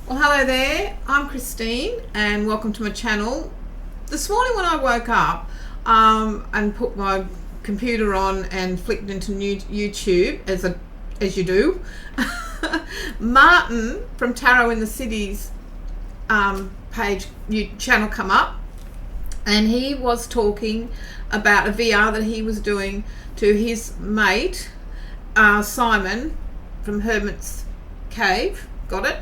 Well, hello there, I'm Christine and welcome to my channel. This morning when I woke up and put my computer on and flicked into YouTube, as you do, Martyn from Tarot in the Cities channel come up, and he was talking about a VR that he was doing to his mate Simon from Hermit's cave. Got it?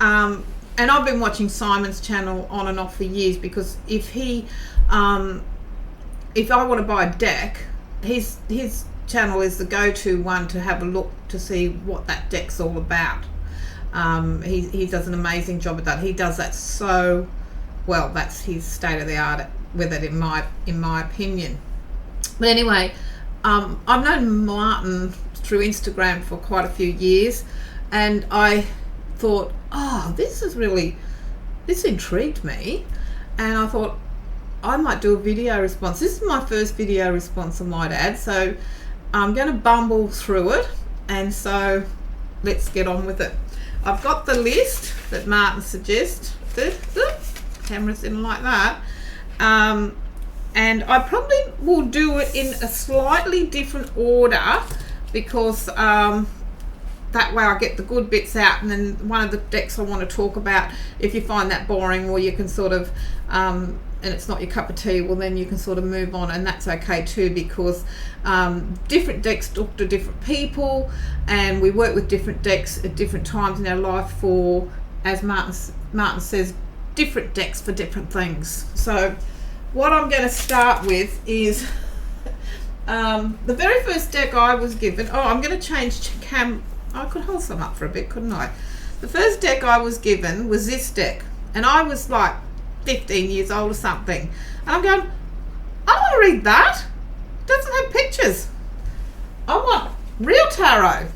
And I've been watching Simon's channel on and off for years, because if I want to buy a deck, his channel is the go-to one to have a look to see what that deck's all about. He does an amazing job at that. He does that so well. That's his state of the art with it, in my opinion. But anyway, I've known Martyn through Instagram for quite a few years, and I thought, this intrigued me, and I thought I might do a video response. This is my first video response, I might add, so I'm going to bumble through it, and so let's get on with it. I've got the list that Martyn suggests. Cameras in like that, and I probably will do it in a slightly different order, because that way I get the good bits out, and then one of the decks I want to talk about, if you find that boring, or you can sort of and it's not your cup of tea, well then you can sort of move on, and that's okay too, because different decks talk to different people, and we work with different decks at different times in our life for, as Martyn says, different decks for different things. So what I'm going to start with is the very first deck I was given. I'm going to change I could hold some up for a bit, couldn't I? The first deck I was given was this deck, and I was like 15 years old or something, and I'm going, I don't want to read that. It doesn't have pictures. I want real tarot.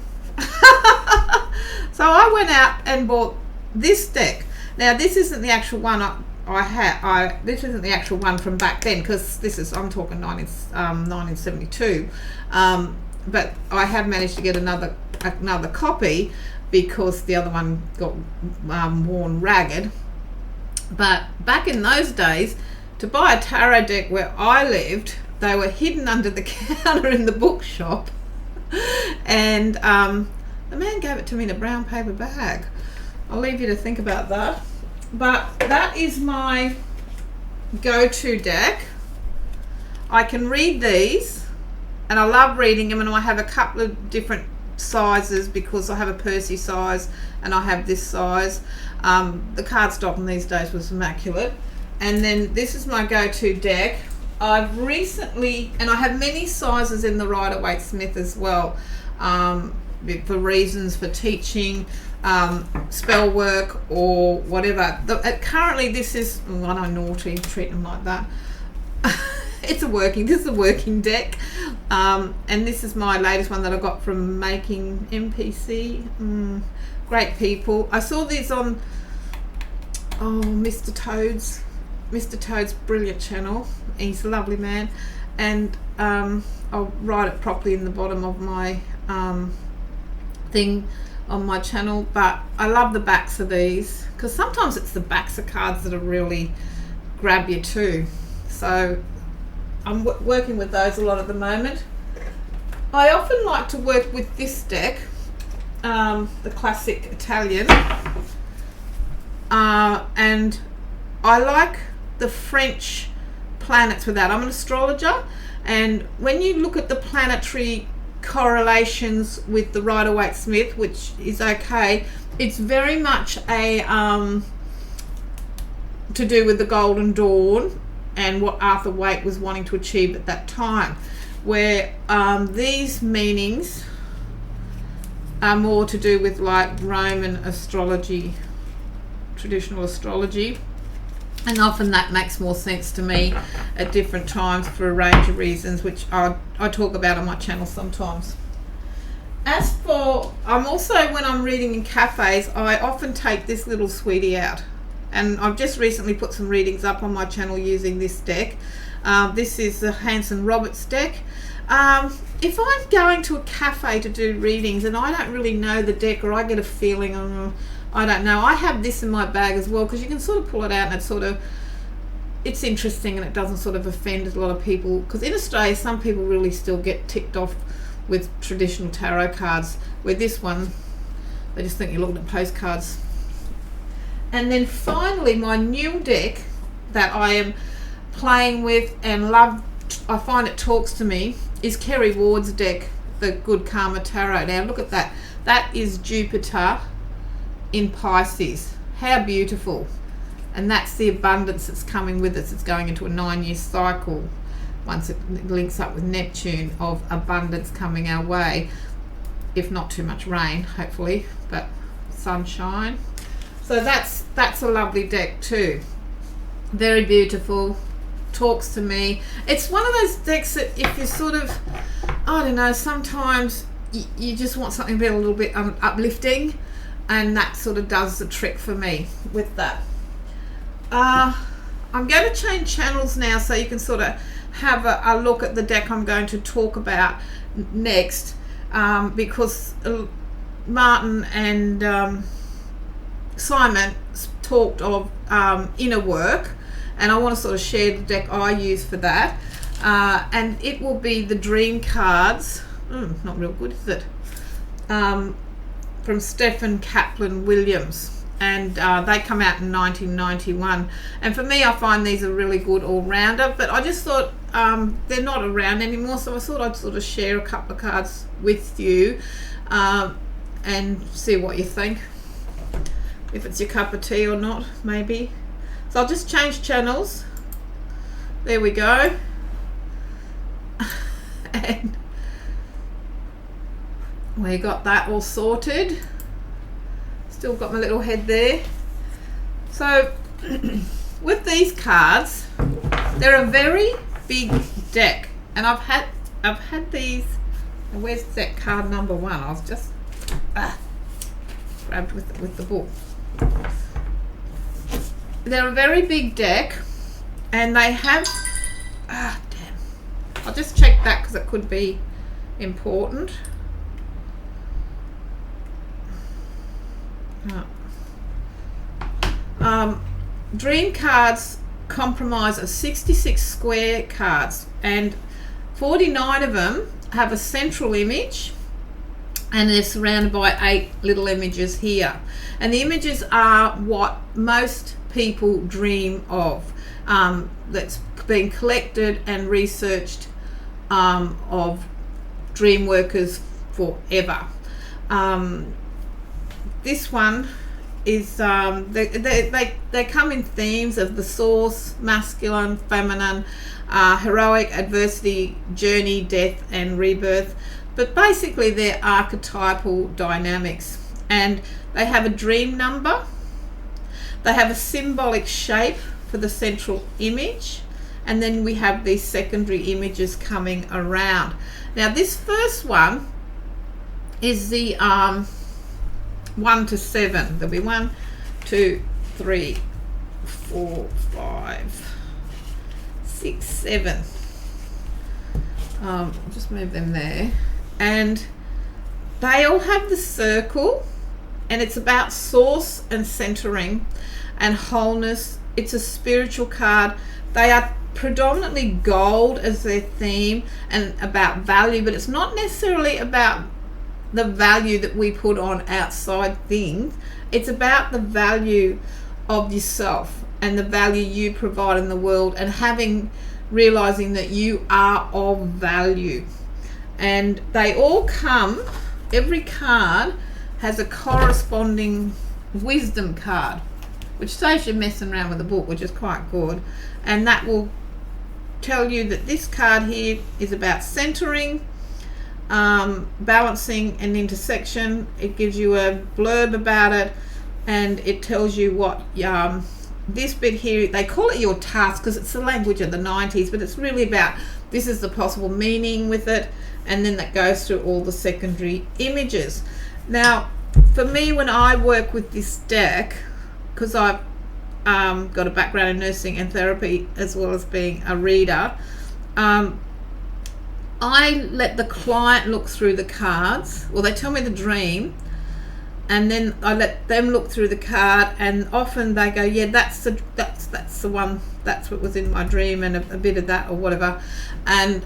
So I went out and bought this deck. Now this isn't the actual one this isn't the actual one from back then, because I'm talking 1972, but I have managed to get another copy, because the other one got worn ragged. But back in those days, to buy a tarot deck where I lived, they were hidden under the counter in the bookshop, and the man gave it to me in a brown paper bag. I'll leave you to think about that. But that is my go-to deck. I can read these, and I love reading them, and I have a couple of different sizes, because I have a Percy size and I have this size. The cardstock in these days was immaculate. And then this is my go-to deck. I've recently, and I have many sizes in the Rider-Waite-Smith as well, for reasons for teaching, spell work, or whatever. Currently this is, I know, naughty, treat them like that. This is a working deck, and this is my latest one that I got from Making MPC. Great people. I saw these on Mr. Toad's brilliant channel. He's a lovely man, and I'll write it properly in the bottom of my thing on my channel. But I love the backs of these, because sometimes it's the backs of cards that really grab you too. So I'm working with those a lot at the moment. I often like to work with this deck, the classic Italian, and I like the French planets with that. I'm an astrologer, and when you look at the planetary correlations with the Rider-Waite-Smith, which is okay, it's very much a to do with the Golden Dawn and what Arthur Waite was wanting to achieve at that time, where these meanings are more to do with like Roman astrology, traditional astrology, and often that makes more sense to me at different times for a range of reasons, which I talk about on my channel sometimes. As for, when I'm reading in cafes, I often take this little sweetie out, and I've just recently put some readings up on my channel using this deck. This is the Hanson Roberts deck. If I'm going to a cafe to do readings and I don't really know the deck, or I get a feeling I don't know. I have this in my bag as well because you can sort of pull it out and it's interesting and it doesn't sort of offend a lot of people, because in Australia some people really still get ticked off with traditional tarot cards, where this one, they just think you're looking at postcards. And then finally, my new deck that I am playing with and love, I find it talks to me, is Kerry Ward's deck, the Good Karma Tarot. Now look at that. That is Jupiter in Pisces. How beautiful. And that's the abundance that's coming with us. It's going into a 9-year cycle once it links up with Neptune, of abundance coming our way, if not too much rain, hopefully, but sunshine. So that's a lovely deck too. Very beautiful, talks to me. It's one of those decks that if you sort of, I don't know, sometimes you just want something to be a little bit uplifting, and that sort of does the trick for me with that. I'm going to change channels now so you can sort of have a look at the deck I'm going to talk about next, because Martyn and Simon talked of inner work, and I want to sort of share the deck I use for that, and it will be the Dream cards. Not real good, is it? From Stephen Kaplan Williams, and they come out in 1991, and for me I find these are really good all-rounder, but I just thought they're not around anymore, so I thought I'd sort of share a couple of cards with you and see what you think, if it's your cup of tea or not, maybe. So I'll just change channels. There we go. And we got that all sorted. Still got my little head there. So with these cards, they're a very big deck, and I've had these. Where's that card number 1? I was just grabbed with the book. They're a very big deck, and they have damn, I'll just check that because it could be important. Dream cards comprise of 66 square cards, and 49 of them have a central image, and they're surrounded by 8 little images here, and the images are what most people dream of, that's been collected and researched of dream workers forever. This one is they come in themes of the source, masculine, feminine, heroic, adversity, journey, death and rebirth, but basically they're archetypal dynamics, and they have a dream number, they have a symbolic shape for the central image, and then we have these secondary images coming around. Now this first one is the 1 to 7. There'll be 1, 2, 3, 4, 5, 6, 7. I'll just move them there, and they all have the circle, and it's about source and centering and wholeness. It's a spiritual card. They are predominantly gold as their theme and about value, but it's not necessarily about the value that we put on outside things. It's about the value of yourself and the value you provide in the world, and realizing that you are of value. And they all come, every card has a corresponding wisdom card, which saves you messing around with the book, which is quite good, and that will tell you that this card here is about centering, balancing and intersection. It gives you a blurb about it, and it tells you what this bit here, they call it your task because it's the language of the 90s, but it's really about this is the possible meaning with it, and then that goes through all the secondary images. Now for me, when I work with this deck, because I've got a background in nursing and therapy as well as being a reader, I let the client look through the cards. Well, they tell me the dream, and then I let them look through the card, and often they go, yeah, that's the one, that's what was in my dream, and a bit of that or whatever. And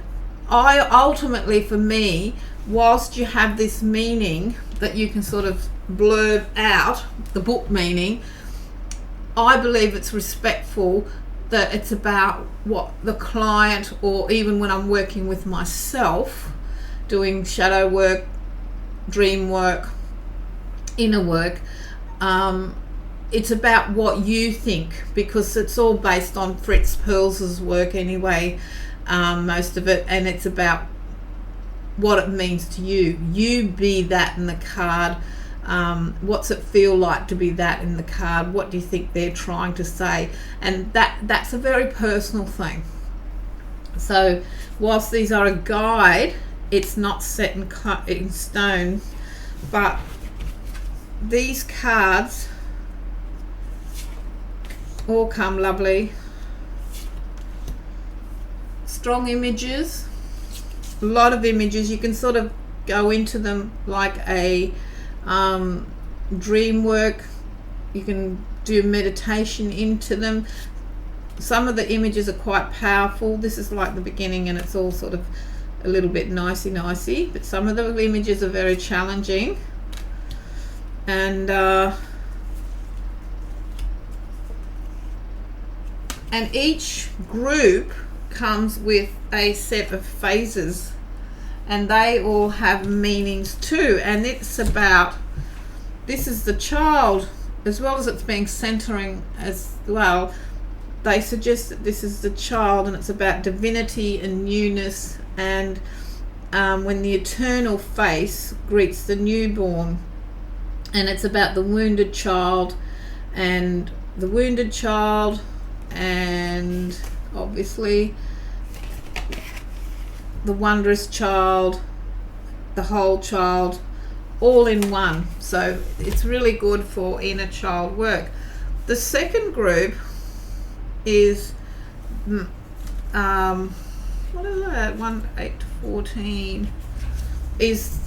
I ultimately, for me, whilst you have this meaning that you can sort of blurb out, the book meaning, I believe it's respectful, that it's about what the client, or even when I'm working with myself, doing shadow work, dream work, inner work, it's about what you think, because it's all based on Fritz Perls's work anyway, most of it, and it's about what it means to you. You be that in the card. What's it feel like to be that in the card? What do you think they're trying to say? And that's a very personal thing. So whilst these are a guide, it's not set in stone, but these cards all come lovely, strong images, a lot of images. You can sort of go into them like a dream work. You can do meditation into them. Some of the images are quite powerful. This is like the beginning, and it's all sort of a little bit nicey, but some of the images are very challenging. And each group comes with a set of phases, and they all have meanings too. And it's about, this is the child, as well as it's being centering as well. They suggest that this is the child, and it's about divinity and newness, and when the eternal face greets the newborn. And it's about the wounded child, and and obviously the wondrous child, the whole child, all in one. So it's really good for inner child work. The second group is what is that, 1 8 to 14, is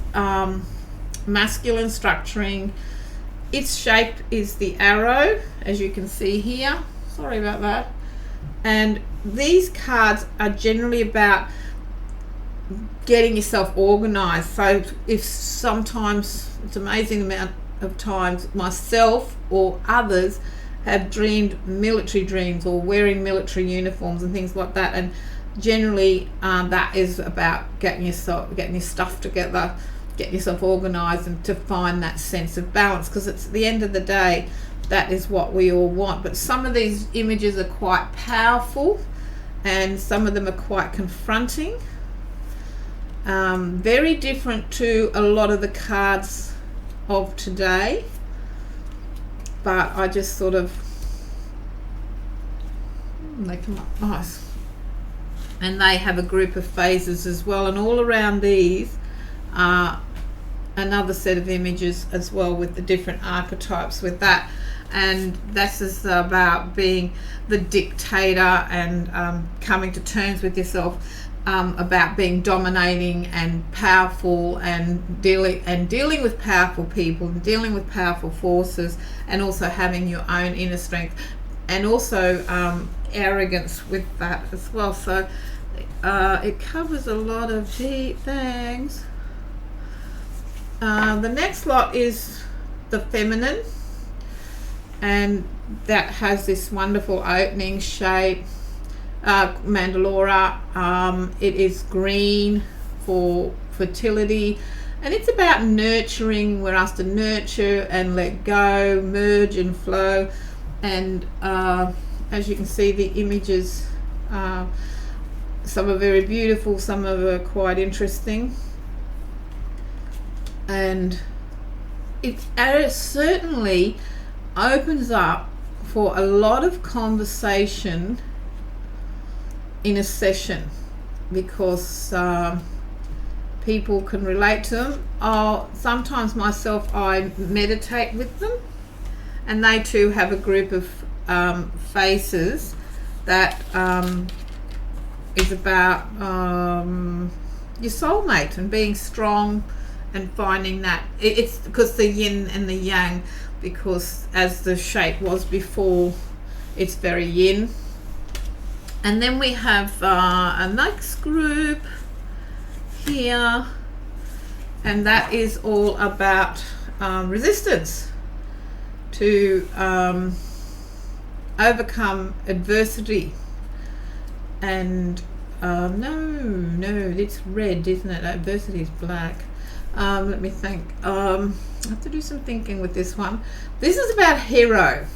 masculine structuring. Its shape is the arrow, as you can see here. Sorry about that. And these cards are generally about getting yourself organized. So if sometimes, it's amazing the amount of times myself or others have dreamed military dreams, or wearing military uniforms and things like that, and generally that is about getting your stuff together, getting yourself organized, and to find that sense of balance, because it's at the end of the day, that is what we all want. But some of these images are quite powerful, and some of them are quite confronting, very different to a lot of the cards of today. But I just sort of, they come up nice, and they have a group of phases as well, and all around these are another set of images as well, with the different archetypes with that. And this is about being the dictator, and coming to terms with yourself, about being dominating and powerful, and dealing with powerful people, and dealing with powerful forces, and also having your own inner strength, and also arrogance with that as well. So it covers a lot of deep things. The next lot is the feminine, and that has this wonderful opening shape, mandalora. It is green for fertility, and it's about nurturing. We're asked to nurture and let go, merge and flow. And as you can see, the images, some are very beautiful, some are quite interesting, and it certainly opens up for a lot of conversation in a session, because people can relate to them. Sometimes myself, I meditate with them, and they too have a group of faces that is about your soulmate, and being strong and finding that it's because the yin and the yang, because as the shape was before, it's very yin. And then we have a next group here, and that is all about resistance to overcome adversity. And no, it's red, isn't it? Adversity is black. Let me think. I have to do some thinking with this one. This is about hero,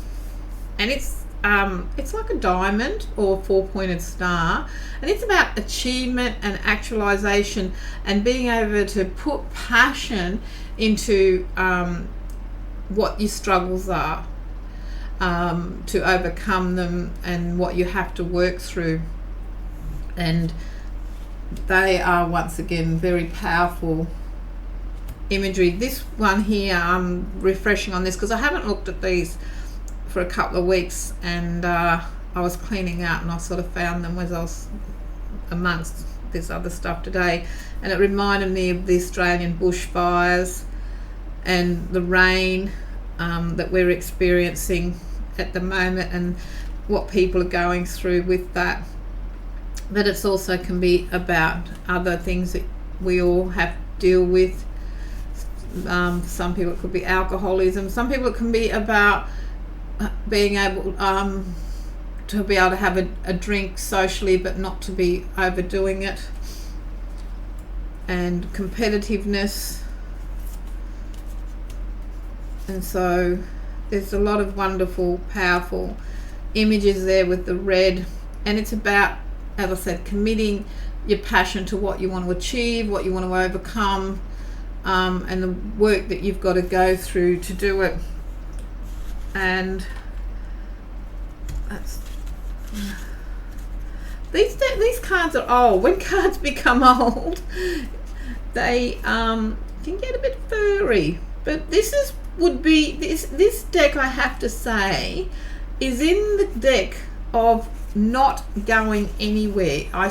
and it's like a diamond or four-pointed star, and it's about achievement and actualization and being able to put passion into what your struggles are, to overcome them and what you have to work through. And they are once again very powerful imagery. This one here, I'm refreshing on this because I haven't looked at these for a couple of weeks, and I was cleaning out and I sort of found them as I was amongst this other stuff today, and it reminded me of the Australian bushfires and the rain that we're experiencing at the moment and what people are going through with that. But it's also can be about other things that we all have to deal with. Some people it could be alcoholism, some people it can be about being able to be able to have a drink socially but not to be overdoing it, and competitiveness. And so there's a lot of wonderful, powerful images there with the red, and it's about, as I said, committing your passion to what you want to achieve, what you want to overcome, and the work that you've got to go through to do it. And that's, these cards are old. When cards become old, they can get a bit furry. But this deck, I have to say, is in the deck of not going anywhere. I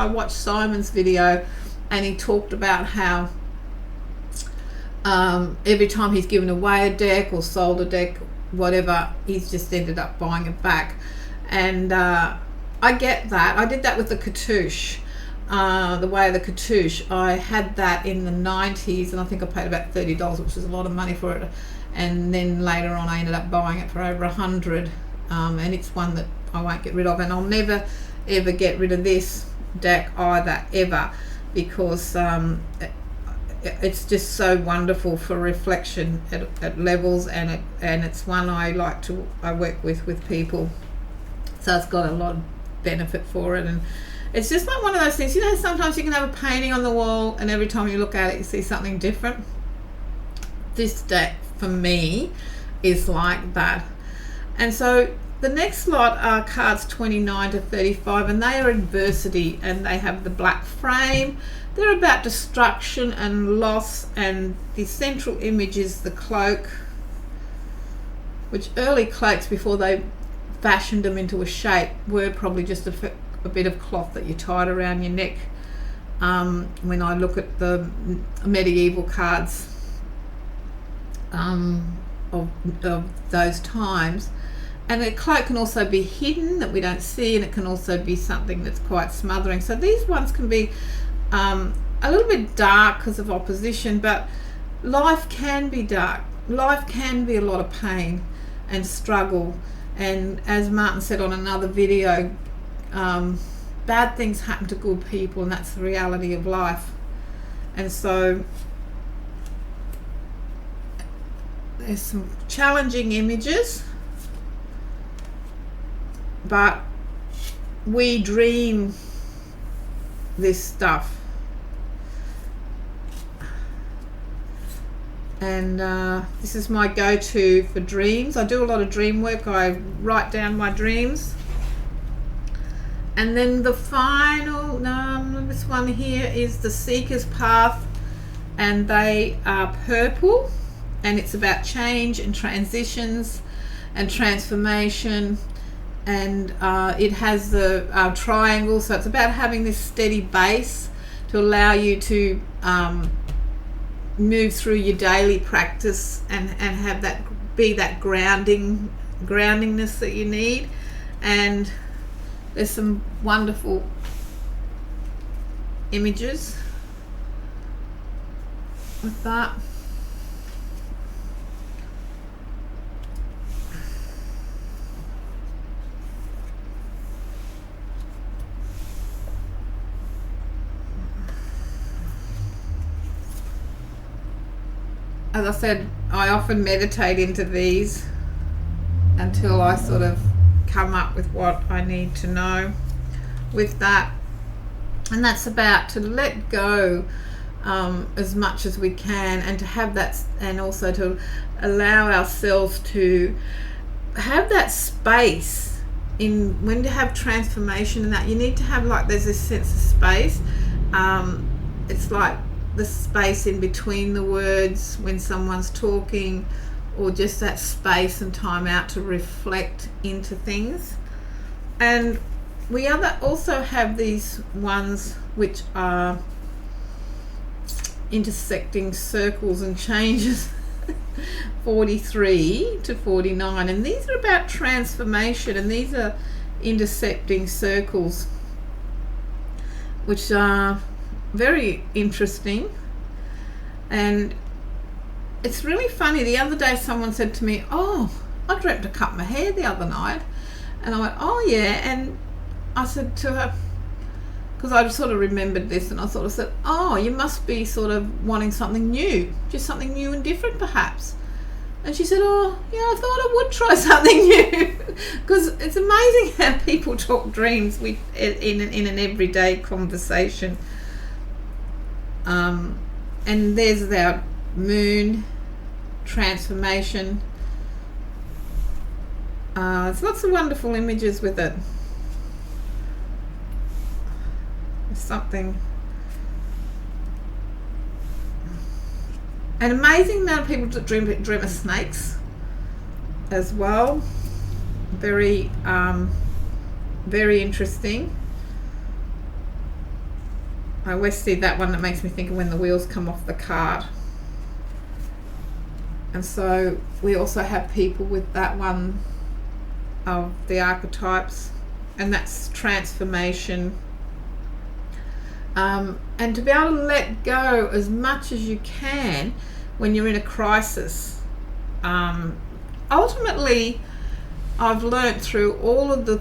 watched Simon's video, and he talked about how every time he's given away a deck or sold a deck, whatever, he's just ended up buying it back. And I get that. I did that with the cartouche, the Way of the Cartouche. I had that in the 90s, and I think I paid about $30, which is a lot of money for it. And then later on I ended up buying it for over $100, and it's one that I won't get rid of, and I'll never ever get rid of this deck either, ever, because it's just so wonderful for reflection at levels, and it's one I work with people, so it's got a lot of benefit for it. And it's just like one of those things, sometimes you can have a painting on the wall and every time you look at it you see something different. This deck for me is like that. And so the next lot are cards 29 to 35, and they are adversity, and they have the black frame. They're about destruction and loss, and the central image is the cloak, which early cloaks, before they fashioned them into a shape, were probably just a bit of cloth that you tied around your neck. When I look at the medieval cards of those times. And a cloak can also be hidden, that we don't see, and it can also be something that's quite smothering. So these ones can be a little bit dark because of opposition, but life can be dark. Life can be a lot of pain and struggle. And as Martyn said on another video, bad things happen to good people, and that's the reality of life. And so there's some challenging images, but we dream this stuff. And this is my go-to for dreams. I do a lot of dream work. I write down my dreams. And then the final, this one here is the Seeker's Path, and they are purple, and it's about change and transitions and transformation. And it has the triangle, so it's about having this steady base to allow you to move through your daily practice and have that be that groundingness that you need. And there's some wonderful images with that. As I said, I often meditate into these until I sort of come up with what I need to know with that. And that's about to let go as much as we can, and to have that, and also to allow ourselves to have that space in when to have transformation. And that you need to have, like, there's this sense of space. It's like the space in between the words when someone's talking, or just that space and time out to reflect into things. And we also have these ones which are intersecting circles and changes 43 to 49, and these are about transformation, and these are intersecting circles which are very interesting. And it's really funny, the other day someone said to me, "Oh, I dreamt to cut my hair the other night." And I went, "Oh yeah." And I said to her, because I sort of remembered this, and I sort of said, "Oh, you must be sort of wanting something new, just something new and different perhaps." And she said, "Oh yeah, I thought I would try something new." Because it's amazing how people talk dreams in an everyday conversation. And there's our moon transformation. There's lots of wonderful images with it. There's something. An amazing amount of people that dream of snakes as well. Very, very interesting. I always see that one that makes me think of when the wheels come off the cart. And so we also have people with that one of the archetypes, and that's transformation. And to be able to let go as much as you can when you're in a crisis. Ultimately, I've learnt through all of the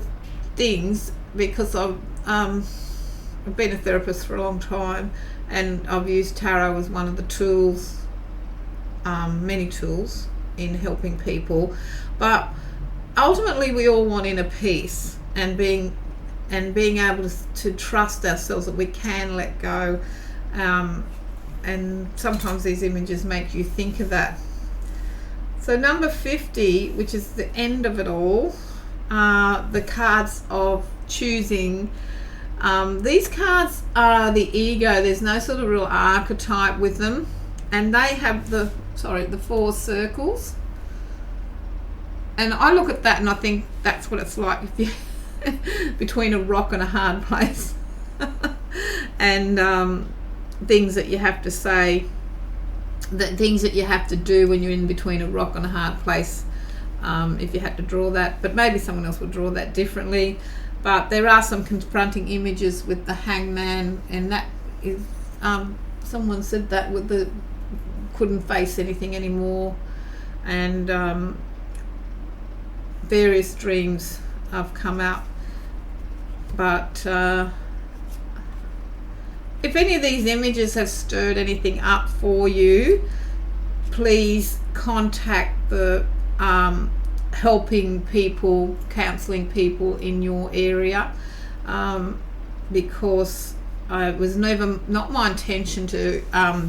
things, because I've been a therapist for a long time, and I've used tarot as one of the tools, many tools in helping people. But ultimately we all want inner peace, and being able to trust ourselves that we can let go. And sometimes these images make you think of that. So number 50, which is the end of it all, the cards of choosing. These cards are the ego. There's no sort of real archetype with them, and they have the 4 circles. And I look at that and I think that's what it's like if you're between a rock and a hard place. And things that you have to say, things that you have to do when you're in between a rock and a hard place, if you had to draw that. But maybe someone else would draw that differently. But there are some confronting images with the hangman, and that is, someone said that with the couldn't face anything anymore, and various dreams have come out. But if any of these images have stirred anything up for you, please contact the helping people, counselling people in your area, because it was never not my intention to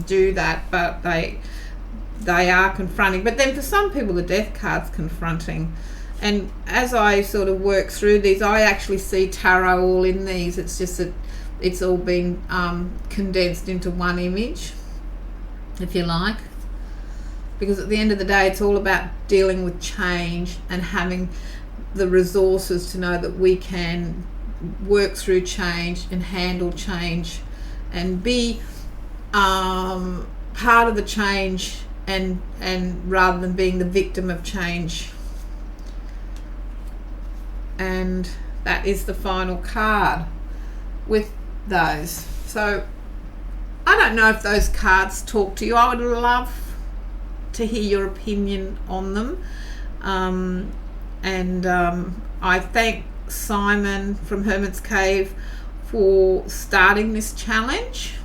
do that, but they are confronting. But then for some people the death card's confronting, and as I sort of work through these, I actually see tarot all in these. It's just that it's all been condensed into one image, if you like. Because at the end of the day, it's all about dealing with change and having the resources to know that we can work through change and handle change and be part of the change and rather than being the victim of change. And that is the final card with those. So I don't know if those cards talk to you. I would love to hear your opinion on them. I thank Simon from Hermit's Cave for starting this challenge.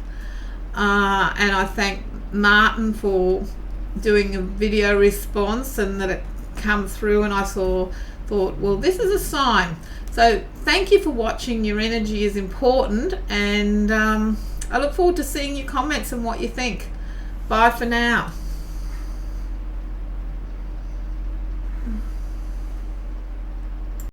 And I thank Martyn for doing a video response and that it come through, and I thought, well, this is a sign. So thank you for watching. Your energy is important, and I look forward to seeing your comments and what you think. Bye for now.